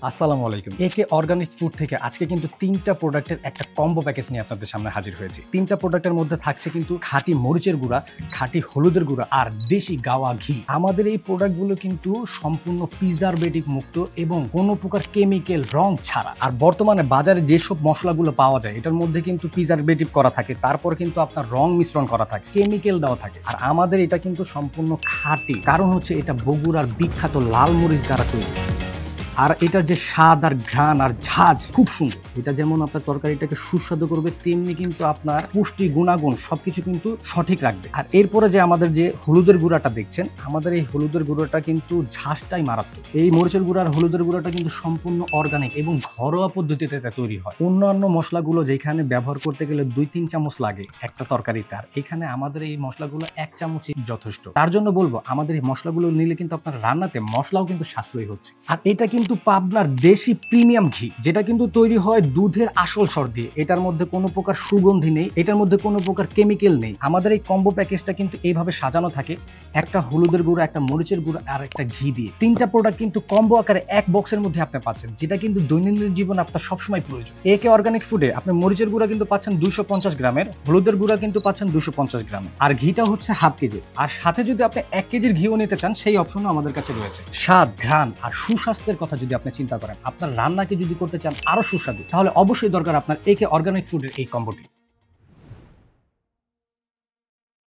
আসসালামু আলাইকুম। একে অর্গানিক ফুড থেকে আজকে কিন্তু ৩টা প্রোডাক্টের একটা কম্বো প্যাকেজ নিয়ে আপনাদের সামনে হাজির হয়েছি। ৩টা প্রোডাক্টের মধ্যে থাকছে কিন্তু খাঁটি মরিচের গুঁড়া, খাঁটি হলুদের গুঁড়া আর দেশি গাওয়া ঘি। আমাদের এই প্রোডাক্টগুলো কিন্তু সম্পূর্ণ প্রিজারভেটিভ মুক্ত এবং কোনো প্রকার কেমিক্যাল রং ছাড়া। আর বর্তমানে বাজারে যেসব মশলাগুলো পাওয়া যায় এটার মধ্যে কিন্তু প্রিজারভেটিভ করা থাকে, তারপর কিন্তু আপনার রং মিশ্রণ করা থাকে, কেমিক্যাল দেওয়া থাকে। আর আমাদের এটা কিন্তু সম্পূর্ণ খাঁটি, কারণ হচ্ছে এটা বগুড়ার বিখ্যাত লাল মরিচ দ্বারা তৈরি। আর এটার যে স্বাদ আর ঘ্রাণ আর ঝাঁজ খুব সুন্দর। এটা যেমন আপনার তরকারিটাকে সুস্বাদু করবে, তেমনি কিন্তু আপনার পুষ্টি গুণাগুণ সবকিছু কিন্তু সঠিক রাখবে। আর এরপরে যে আমাদের যে হলুদের গুঁড়াটা দেখছেন, আমাদের এই হলুদের গুঁড়োটা কিন্তু ঝাঁজটাই মারাত্মক। এই মরিচের গুঁড়া আর হলুদের গুঁড়াটা কিন্তু সম্পূর্ণ অর্গানিক এবং ঘরোয়া পদ্ধতিতে এটা তৈরি হয়। অন্যান্য মশলাগুলো যেখানে ব্যবহার করতে গেলে ২-৩ চামচ লাগে একটা তরকারিতে, আর এখানে আমাদের এই মশলাগুলো ১ চামচই যথেষ্ট। তার জন্য বলবো আমাদের এই মশলাগুলো নিলে কিন্তু আপনার রান্নাতে মশলাও কিন্তু সাশ্রয়ী হচ্ছে। আর এটা কিন্তু পাবনার দেশি প্রিমিয়াম ঘি, যেটা কিন্তু তৈরি হয় দুধের আসল স্বর দিয়ে। এটার মধ্যে কোনো প্রকার সুগন্ধি নেই, এটার মধ্যে কোনো প্রকার কেমিক্যাল নেই। আমাদের এই কম্বো প্যাকেজটা কিন্তু এইভাবে সাজানো থাকে, একটা হলুদের গুঁড়া, একটা মরিচের গুঁড়া আর একটা ঘি দিয়ে। ৩টা প্রোডাক্ট কিন্তু কম্বো আকারে এক বক্সের মধ্যে আপনি পাচ্ছেন, যেটা কিন্তু দৈনন্দিন জীবনে আপনার সবসময় প্রয়োজন। একে অর্গানিক ফুডে আপনি মরিচের গুঁড়া কিন্তু পাচ্ছেন 250 গ্রামের, হলুদের গুঁড়া কিন্তু পাচ্ছেন 250 গ্রামের, আর ঘিটা হচ্ছে হাফ কেজি। আর সাথে যদি আপনি 1 কেজির ঘিও নিতে চান, সেই অপশনও আমাদের কাছে রয়েছে। স্বাদ, ঘ্রাণ আর সুস্বাস্থ্যের কথা যদি আপনি চিন্তা করেন, আপনার রান্নাকে যদি করতে চান আরো সুস্বাদু, তাহলে অবশ্যই দরকার আপনার একে অর্গানিক ফুডের এই কম্বোটি।